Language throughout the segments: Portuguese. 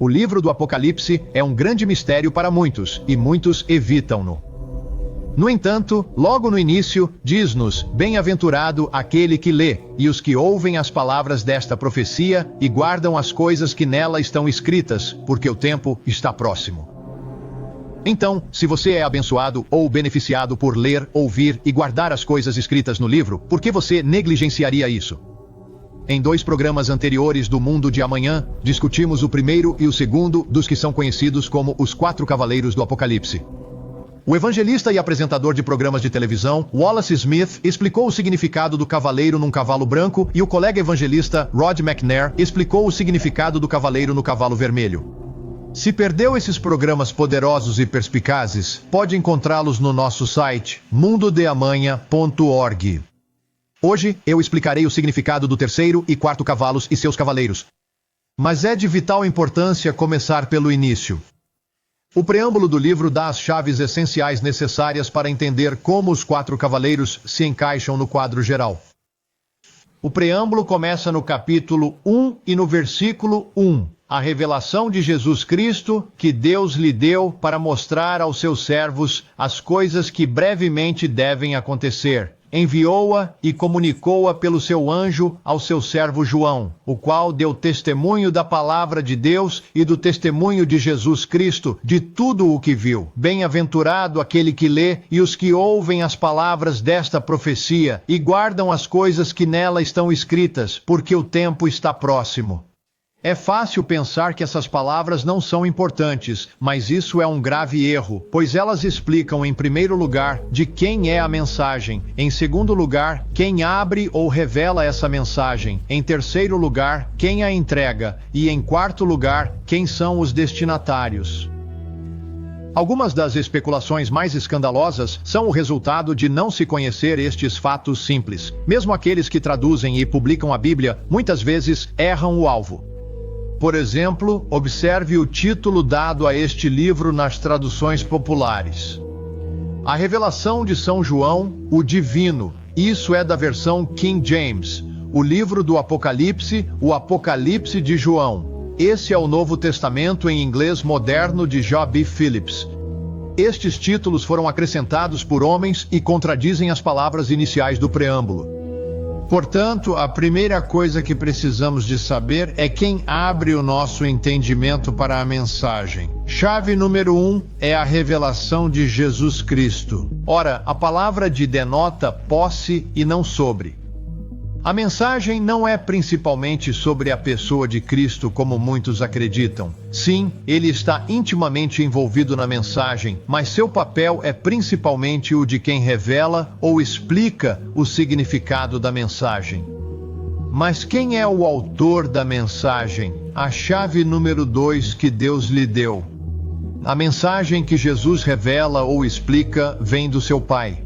O livro do Apocalipse é um grande mistério para muitos, e muitos evitam-no. No entanto, logo no início, diz-nos: bem-aventurado aquele que lê, e os que ouvem as palavras desta profecia, e guardam as coisas que nela estão escritas, porque o tempo está próximo. Então, se você é abençoado ou beneficiado por ler, ouvir e guardar as coisas escritas no livro, por que você negligenciaria isso? Em 2 programas anteriores do Mundo de Amanhã, discutimos o primeiro e o segundo dos que são conhecidos como os 4 cavaleiros do Apocalipse. O evangelista e apresentador de programas de televisão, Wallace Smith, explicou o significado do cavaleiro num cavalo branco e o colega evangelista, Rod McNair, explicou o significado do cavaleiro no cavalo vermelho. Se perdeu esses programas poderosos e perspicazes, pode encontrá-los no nosso site, mundodeamanha.org. Hoje, eu explicarei o significado do 3º e 4º cavalos e seus cavaleiros. Mas é de vital importância começar pelo início. O preâmbulo do livro dá as chaves essenciais necessárias para entender como os 4 cavaleiros se encaixam no quadro geral. O preâmbulo começa no capítulo 1 e no versículo 1. A revelação de Jesus Cristo, que Deus lhe deu para mostrar aos seus servos as coisas que brevemente devem acontecer. Enviou-a e comunicou-a pelo seu anjo ao seu servo João, o qual deu testemunho da palavra de Deus e do testemunho de Jesus Cristo, de tudo o que viu. Bem-aventurado aquele que lê e os que ouvem as palavras desta profecia e guardam as coisas que nela estão escritas, porque o tempo está próximo. É fácil pensar que essas palavras não são importantes, mas isso é um grave erro, pois elas explicam, em primeiro lugar, de quem é a mensagem, em segundo lugar, quem abre ou revela essa mensagem, em terceiro lugar, quem a entrega, e em quarto lugar, quem são os destinatários. Algumas das especulações mais escandalosas são o resultado de não se conhecer estes fatos simples. Mesmo aqueles que traduzem e publicam a Bíblia, muitas vezes erram o alvo. Por exemplo, observe o título dado a este livro nas traduções populares. A revelação de São João, o Divino. Isso é da versão King James. O livro do Apocalipse, o Apocalipse de João. Esse é o Novo Testamento em inglês moderno de J.B. Phillips. Estes títulos foram acrescentados por homens e contradizem as palavras iniciais do preâmbulo. Portanto, a primeira coisa que precisamos de saber é quem abre o nosso entendimento para a mensagem. Chave número 1 é a revelação de Jesus Cristo. Ora, a palavra de denota posse e não sobre. A mensagem não é principalmente sobre a pessoa de Cristo como muitos acreditam. Sim, ele está intimamente envolvido na mensagem, mas seu papel é principalmente o de quem revela ou explica o significado da mensagem. Mas quem é o autor da mensagem? A chave número 2 que Deus lhe deu. A mensagem que Jesus revela ou explica vem do seu Pai.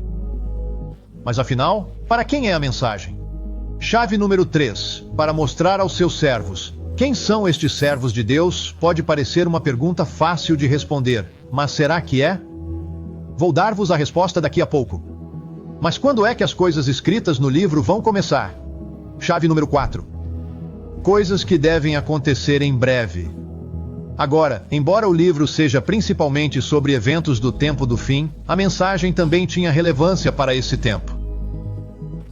Mas afinal, para quem é a mensagem? Chave número 3. Para mostrar aos seus servos. Quem são estes servos de Deus? Pode parecer uma pergunta fácil de responder, mas será que é? Vou dar-vos a resposta daqui a pouco. Mas quando é que as coisas escritas no livro vão começar? Chave número 4. Coisas que devem acontecer em breve. Agora, embora o livro seja principalmente sobre eventos do tempo do fim, a mensagem também tinha relevância para esse tempo.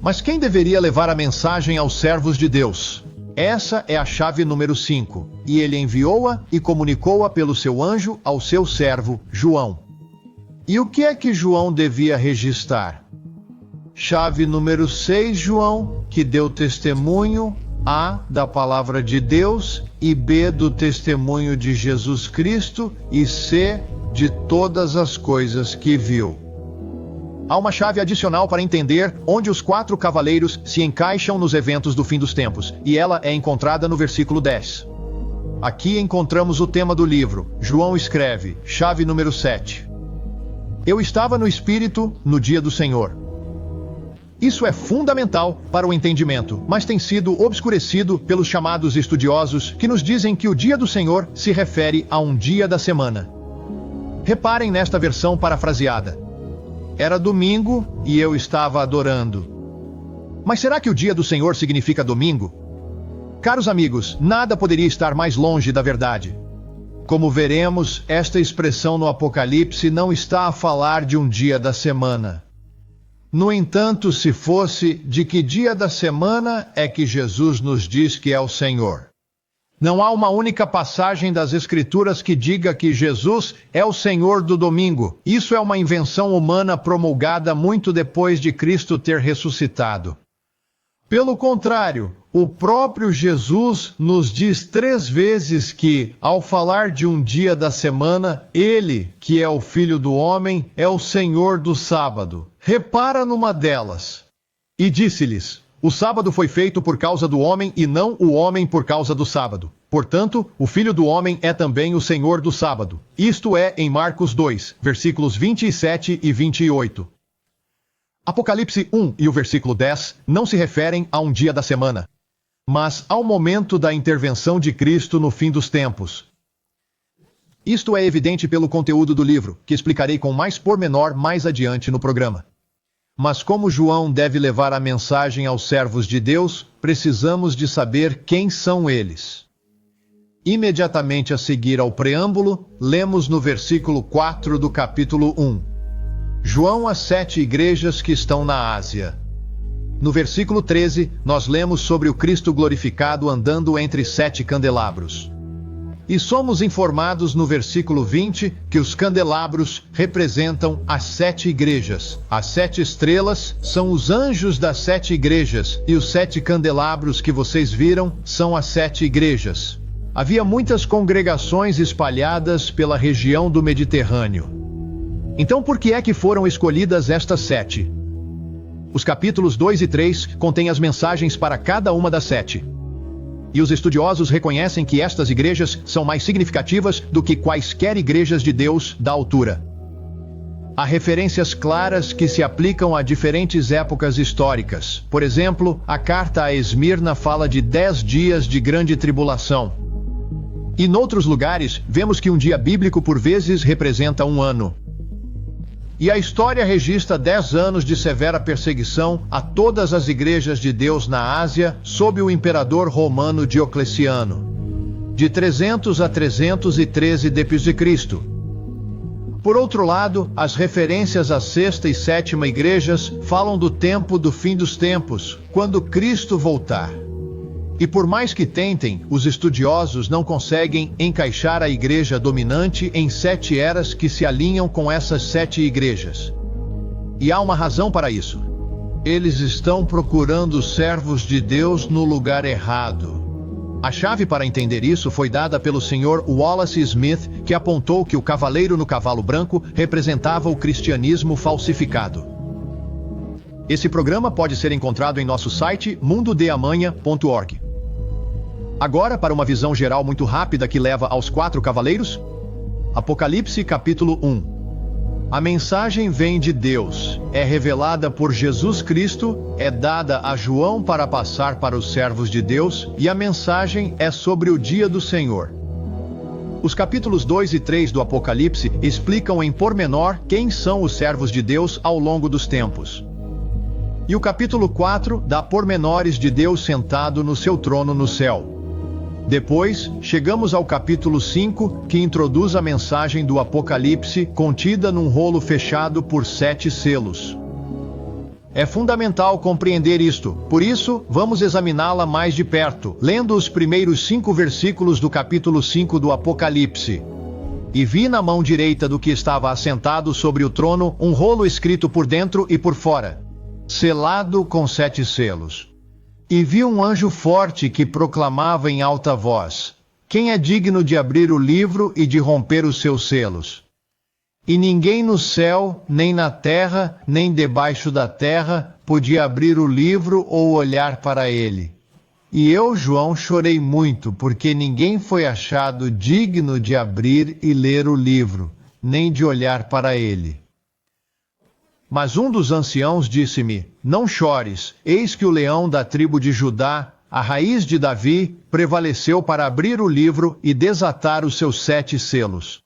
Mas quem deveria levar a mensagem aos servos de Deus? Essa é a chave número 5. E ele enviou-a e comunicou-a pelo seu anjo ao seu servo, João. E o que é que João devia registrar? Chave número 6, João, que deu testemunho, A, da palavra de Deus, e B, do testemunho de Jesus Cristo, e C, de todas as coisas que viu. Há uma chave adicional para entender onde os 4 cavaleiros se encaixam nos eventos do fim dos tempos, e ela é encontrada no versículo 10. Aqui encontramos o tema do livro. João escreve, chave número 7. Eu estava no Espírito no dia do Senhor. Isso é fundamental para o entendimento, mas tem sido obscurecido pelos chamados estudiosos que nos dizem que o dia do Senhor se refere a um dia da semana. Reparem nesta versão parafraseada. Era domingo e eu estava adorando. Mas será que o dia do Senhor significa domingo? Caros amigos, nada poderia estar mais longe da verdade. Como veremos, esta expressão no Apocalipse não está a falar de um dia da semana. No entanto, se fosse, de que dia da semana é que Jesus nos diz que é o Senhor? Não há uma única passagem das Escrituras que diga que Jesus é o Senhor do domingo. Isso é uma invenção humana promulgada muito depois de Cristo ter ressuscitado. Pelo contrário, o próprio Jesus nos diz 3 vezes que, ao falar de um dia da semana, Ele, que é o Filho do Homem, é o Senhor do sábado. Repara numa delas. E disse-lhes: o sábado foi feito por causa do homem e não o homem por causa do sábado. Portanto, o Filho do Homem é também o Senhor do sábado. Isto é em Marcos 2, versículos 27 e 28. Apocalipse 1 e o versículo 10 não se referem a um dia da semana, mas ao momento da intervenção de Cristo no fim dos tempos. Isto é evidente pelo conteúdo do livro, que explicarei com mais pormenor mais adiante no programa. Mas como João deve levar a mensagem aos servos de Deus, precisamos de saber quem são eles. Imediatamente a seguir ao preâmbulo, lemos no versículo 4 do capítulo 1. João às 7 igrejas que estão na Ásia. No versículo 13, nós lemos sobre o Cristo glorificado andando entre 7 candelabros. E somos informados no versículo 20 que os candelabros representam as 7 igrejas. As 7 estrelas são os anjos das 7 igrejas, e os 7 candelabros que vocês viram são as 7 igrejas. Havia muitas congregações espalhadas pela região do Mediterrâneo. Então por que é que foram escolhidas estas 7? Os capítulos 2 e 3 contêm as mensagens para cada uma das 7. E os estudiosos reconhecem que estas igrejas são mais significativas do que quaisquer igrejas de Deus da altura. Há referências claras que se aplicam a diferentes épocas históricas. Por exemplo, a carta a Esmirna fala de 10 dias de grande tribulação. E noutros lugares, vemos que um dia bíblico por vezes representa um ano. E a história registra 10 anos de severa perseguição a todas as igrejas de Deus na Ásia sob o imperador romano Diocleciano, de 300 a 313 d.C. Por outro lado, as referências à 6ª e 7ª igrejas falam do tempo do fim dos tempos, quando Cristo voltar. E por mais que tentem, os estudiosos não conseguem encaixar a igreja dominante em 7 eras que se alinham com essas 7 igrejas. E há uma razão para isso. Eles estão procurando servos de Deus no lugar errado. A chave para entender isso foi dada pelo Sr. Wallace Smith, que apontou que o cavaleiro no cavalo branco representava o cristianismo falsificado. Esse programa pode ser encontrado em nosso site mundodeamanha.org. Agora, para uma visão geral muito rápida que leva aos 4 cavaleiros. Apocalipse capítulo 1. A mensagem vem de Deus, é revelada por Jesus Cristo, é dada a João para passar para os servos de Deus, e a mensagem é sobre o dia do Senhor. Os capítulos 2 e 3 do Apocalipse explicam em pormenor quem são os servos de Deus ao longo dos tempos. E o capítulo 4 dá pormenores de Deus sentado no seu trono no céu. Depois, chegamos ao capítulo 5, que introduz a mensagem do Apocalipse, contida num rolo fechado por 7 selos. É fundamental compreender isto, por isso, vamos examiná-la mais de perto, lendo os primeiros 5 versículos do capítulo 5 do Apocalipse. E vi na mão direita do que estava assentado sobre o trono um rolo escrito por dentro e por fora, selado com 7 selos. E vi um anjo forte que proclamava em alta voz: quem é digno de abrir o livro e de romper os seus selos? E ninguém no céu, nem na terra, nem debaixo da terra, podia abrir o livro ou olhar para ele. E eu, João, chorei muito, porque ninguém foi achado digno de abrir e ler o livro, nem de olhar para ele. Mas um dos anciãos disse-me: não chores, eis que o leão da tribo de Judá, a raiz de Davi, prevaleceu para abrir o livro e desatar os seus 7 selos.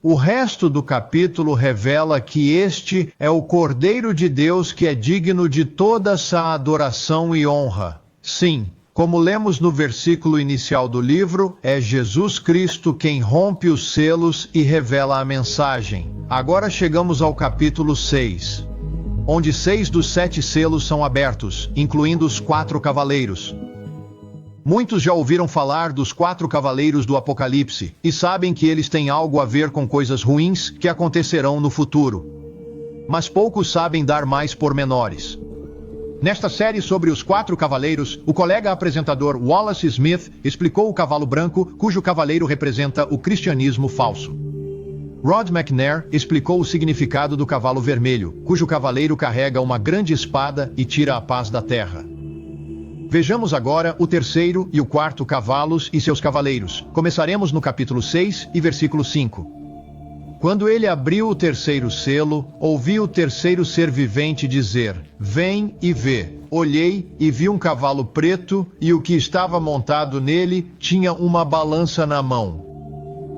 O resto do capítulo revela que este é o Cordeiro de Deus que é digno de toda essa adoração e honra. Sim, Como lemos no versículo inicial do livro, é Jesus Cristo quem rompe os selos e revela a mensagem. Agora chegamos ao capítulo 6, onde 6 dos 7 selos são abertos, incluindo os 4 cavaleiros. Muitos já ouviram falar dos 4 cavaleiros do Apocalipse e sabem que eles têm algo a ver com coisas ruins que acontecerão no futuro. Mas poucos sabem dar mais pormenores. Nesta série sobre os 4 cavaleiros, o colega apresentador Wallace Smith explicou o cavalo branco, cujo cavaleiro representa o cristianismo falso. Rod McNair explicou o significado do cavalo vermelho, cujo cavaleiro carrega uma grande espada e tira a paz da terra. Vejamos agora o terceiro e o quarto cavalos e seus cavaleiros. Começaremos no capítulo 6 e versículo 5. Quando ele abriu o terceiro selo, ouvi o terceiro ser vivente dizer: Vem e vê. Olhei e vi um cavalo preto, e o que estava montado nele tinha uma balança na mão.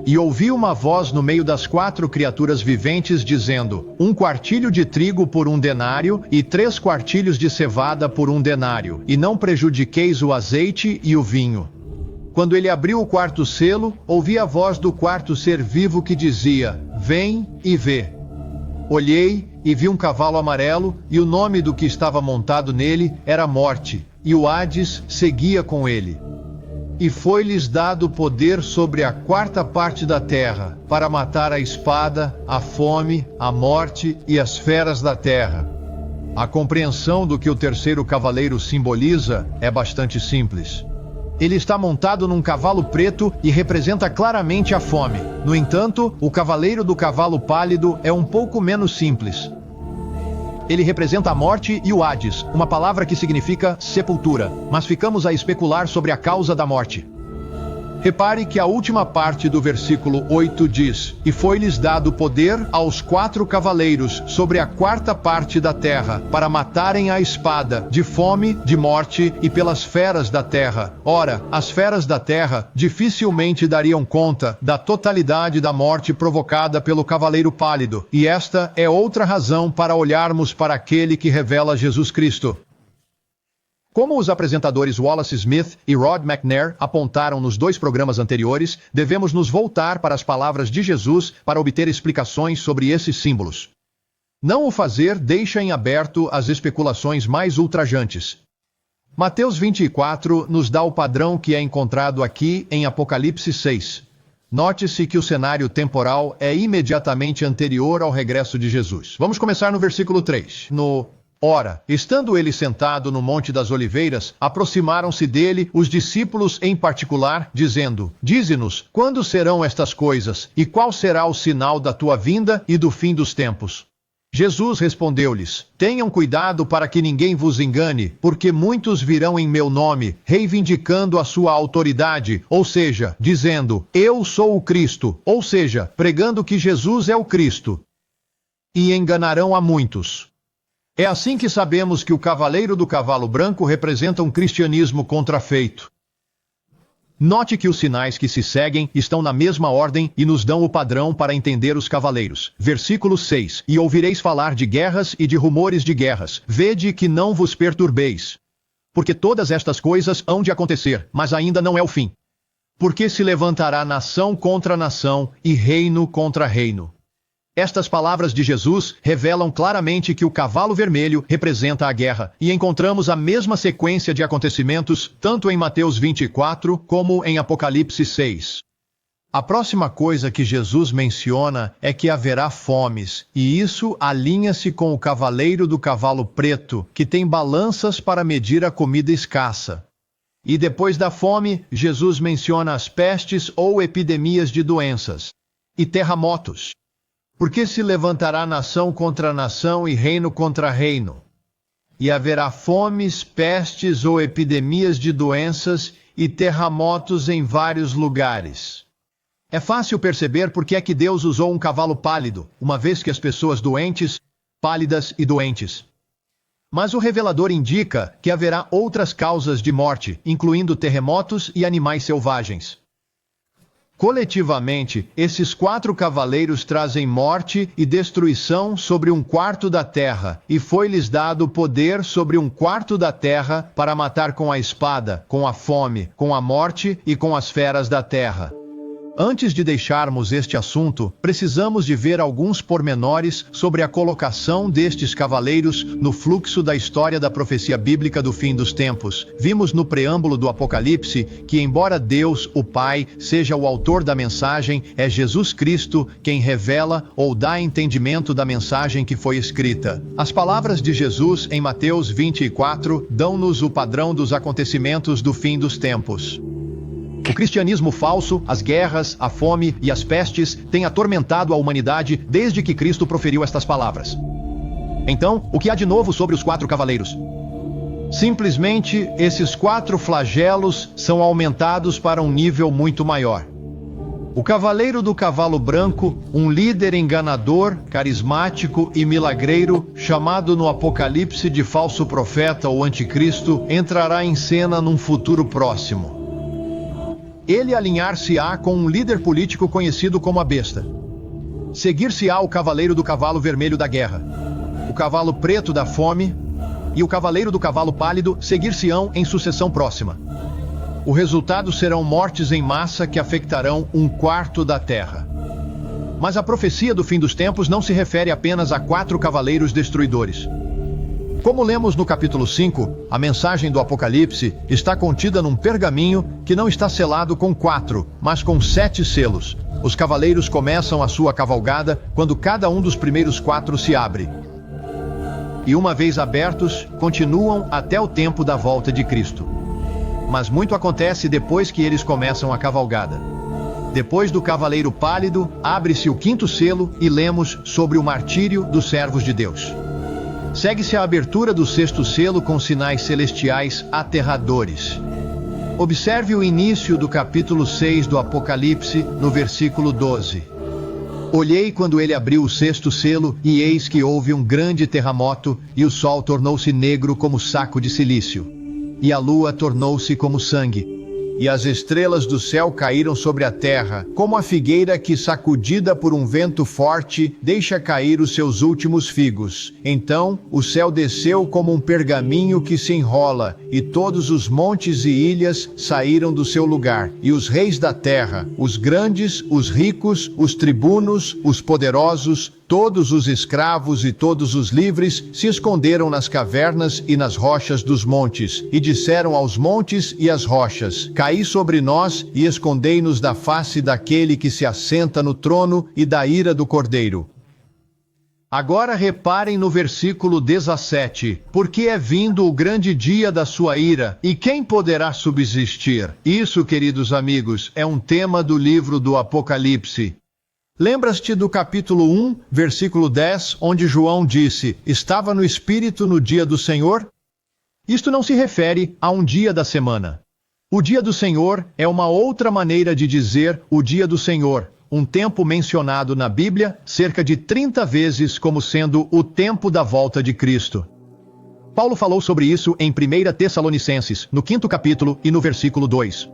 E ouvi uma voz no meio das 4 criaturas viventes dizendo: 1 quartilho de trigo por 1 denário, e 3 quartilhos de cevada por 1 denário, e não prejudiqueis o azeite e o vinho. Quando ele abriu o quarto selo, ouvi a voz do quarto ser vivo que dizia: Vem e vê. Olhei e vi um cavalo amarelo, e o nome do que estava montado nele era Morte, e o Hades seguia com ele. E foi-lhes dado poder sobre a 4ª parte da terra, para matar a espada, a fome, a morte e as feras da terra. A compreensão do que o terceiro cavaleiro simboliza é bastante simples. Ele está montado num cavalo preto e representa claramente a fome. No entanto, o cavaleiro do cavalo pálido é um pouco menos simples. Ele representa a morte e o Hades, uma palavra que significa sepultura, mas ficamos a especular sobre a causa da morte. Repare que a última parte do versículo 8 diz: E foi-lhes dado poder aos 4 cavaleiros sobre a 4ª parte da terra, para matarem a espada, de fome, de morte e pelas feras da terra. Ora, as feras da terra dificilmente dariam conta da totalidade da morte provocada pelo cavaleiro pálido, e esta é outra razão para olharmos para aquele que revela Jesus Cristo. Como os apresentadores Wallace Smith e Rod McNair apontaram nos 2 programas anteriores, devemos nos voltar para as palavras de Jesus para obter explicações sobre esses símbolos. Não o fazer deixa em aberto as especulações mais ultrajantes. Mateus 24 nos dá o padrão que é encontrado aqui em Apocalipse 6. Note-se que o cenário temporal é imediatamente anterior ao regresso de Jesus. Vamos começar no versículo 3. Ora, estando ele sentado no Monte das Oliveiras, aproximaram-se dele os discípulos em particular, dizendo: Dize-nos, quando serão estas coisas, e qual será o sinal da tua vinda e do fim dos tempos? Jesus respondeu-lhes: Tenham cuidado para que ninguém vos engane, porque muitos virão em meu nome, reivindicando a sua autoridade, ou seja, dizendo: Eu sou o Cristo, ou seja, pregando que Jesus é o Cristo. E enganarão a muitos. É assim que sabemos que o cavaleiro do cavalo branco representa um cristianismo contrafeito. Note que os sinais que se seguem estão na mesma ordem e nos dão o padrão para entender os cavaleiros. Versículo 6. E ouvireis falar de guerras e de rumores de guerras. Vede que não vos perturbeis. Porque todas estas coisas hão de acontecer, mas ainda não é o fim. Porque se levantará nação contra nação e reino contra reino. Estas palavras de Jesus revelam claramente que o cavalo vermelho representa a guerra, e encontramos a mesma sequência de acontecimentos tanto em Mateus 24 como em Apocalipse 6. A próxima coisa que Jesus menciona é que haverá fomes, e isso alinha-se com o cavaleiro do cavalo preto, que tem balanças para medir a comida escassa. E depois da fome, Jesus menciona as pestes ou epidemias de doenças e terremotos. Porque se levantará nação contra nação e reino contra reino. E haverá fomes, pestes ou epidemias de doenças e terremotos em vários lugares. É fácil perceber por que é que Deus usou um cavalo pálido, uma vez que as pessoas doentes, pálidas e doentes. Mas o revelador indica que haverá outras causas de morte, incluindo terremotos e animais selvagens. Coletivamente, esses 4 cavaleiros trazem morte e destruição sobre 1/4 da terra, e foi-lhes dado poder sobre 1/4 da terra para matar com a espada, com a fome, com a morte e com as feras da terra. Antes de deixarmos este assunto, precisamos de ver alguns pormenores sobre a colocação destes cavaleiros no fluxo da história da profecia bíblica do fim dos tempos. Vimos no preâmbulo do Apocalipse que, embora Deus, o Pai, seja o autor da mensagem, é Jesus Cristo quem revela ou dá entendimento da mensagem que foi escrita. As palavras de Jesus em Mateus 24 dão-nos o padrão dos acontecimentos do fim dos tempos. O cristianismo falso, as guerras, a fome e as pestes têm atormentado a humanidade desde que Cristo proferiu estas palavras. Então, o que há de novo sobre os 4 cavaleiros? Simplesmente, esses 4 flagelos são aumentados para um nível muito maior. O cavaleiro do cavalo branco, um líder enganador, carismático e milagreiro, chamado no Apocalipse de falso profeta ou anticristo, entrará em cena num futuro próximo. Ele alinhar-se-á com um líder político conhecido como a Besta. Seguir-se-á o cavaleiro do cavalo vermelho da guerra, o cavalo preto da fome e o cavaleiro do cavalo pálido seguir-se-ão em sucessão próxima. O resultado serão mortes em massa que afetarão 1/4 da terra. Mas a profecia do fim dos tempos não se refere apenas a 4 cavaleiros destruidores. Como lemos no capítulo 5, a mensagem do Apocalipse está contida num pergaminho que não está selado com 4, mas com 7 selos. Os cavaleiros começam a sua cavalgada quando cada um dos primeiros 4 se abre. E uma vez abertos, continuam até o tempo da volta de Cristo. Mas muito acontece depois que eles começam a cavalgada. Depois do cavaleiro pálido, abre-se o 5º selo e lemos sobre o martírio dos servos de Deus. Segue-se a abertura do 6º selo com sinais celestiais aterradores. Observe o início do capítulo 6 do Apocalipse, no versículo 12. Olhei quando ele abriu o 6º selo, e eis que houve um grande terremoto, e o sol tornou-se negro como saco de cilício, e a lua tornou-se como sangue. E as estrelas do céu caíram sobre a terra, como a figueira que, sacudida por um vento forte, deixa cair os seus últimos figos. Então o céu desceu como um pergaminho que se enrola, e todos os montes e ilhas saíram do seu lugar. E os reis da terra, os grandes, os ricos, os tribunos, os poderosos, todos os escravos e todos os livres se esconderam nas cavernas e nas rochas dos montes, e disseram aos montes e às rochas: caí sobre nós e escondei-nos da face daquele que se assenta no trono e da ira do Cordeiro. Agora reparem no versículo 17, porque é vindo o grande dia da sua ira, e quem poderá subsistir? Isso, queridos amigos, é um tema do livro do Apocalipse. Lembras-te do capítulo 1, versículo 10, onde João disse: estava no Espírito no dia do Senhor? Isto não se refere a um dia da semana. O dia do Senhor é uma outra maneira de dizer o dia do Senhor, um tempo mencionado na Bíblia cerca de 30 vezes como sendo o tempo da volta de Cristo. Paulo falou sobre isso em 1 Tessalonicenses, no 5º capítulo e no versículo 2.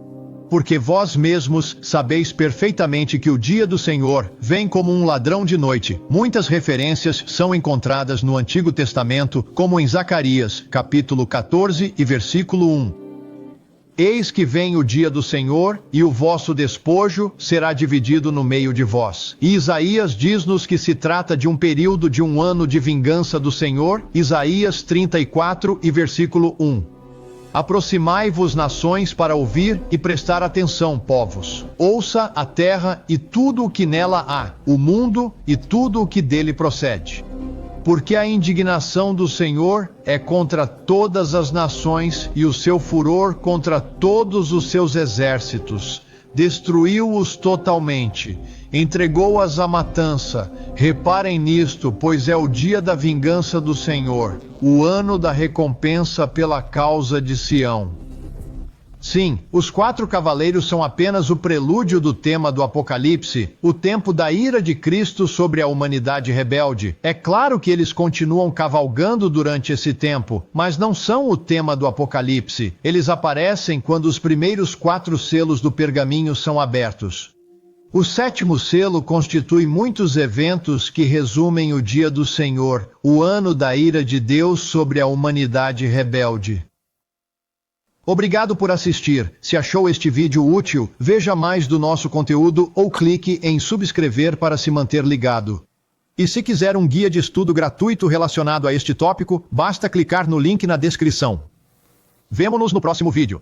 Porque vós mesmos sabeis perfeitamente que o dia do Senhor vem como um ladrão de noite. Muitas referências são encontradas no Antigo Testamento, como em Zacarias, capítulo 14 e versículo 1. Eis que vem o dia do Senhor, e o vosso despojo será dividido no meio de vós. E Isaías diz-nos que se trata de um período de um ano de vingança do Senhor, Isaías 34 e versículo 1. Aproximai-vos, nações, para ouvir e prestar atenção, povos. Ouça a terra e tudo o que nela há, o mundo e tudo o que dele procede. Porque a indignação do Senhor é contra todas as nações e o seu furor contra todos os seus exércitos. Destruiu-os totalmente, entregou-as à matança. Reparem nisto, pois é o dia da vingança do Senhor, o ano da recompensa pela causa de Sião. Sim, os 4 cavaleiros são apenas o prelúdio do tema do Apocalipse, o tempo da ira de Cristo sobre a humanidade rebelde. É claro que eles continuam cavalgando durante esse tempo, mas não são o tema do Apocalipse. Eles aparecem quando os primeiros 4 selos do pergaminho são abertos. O sétimo selo constitui muitos eventos que resumem o dia do Senhor, o ano da ira de Deus sobre a humanidade rebelde. Obrigado por assistir. Se achou este vídeo útil, veja mais do nosso conteúdo ou clique em subscrever para se manter ligado. E se quiser um guia de estudo gratuito relacionado a este tópico, basta clicar no link na descrição. Vemo-nos no próximo vídeo.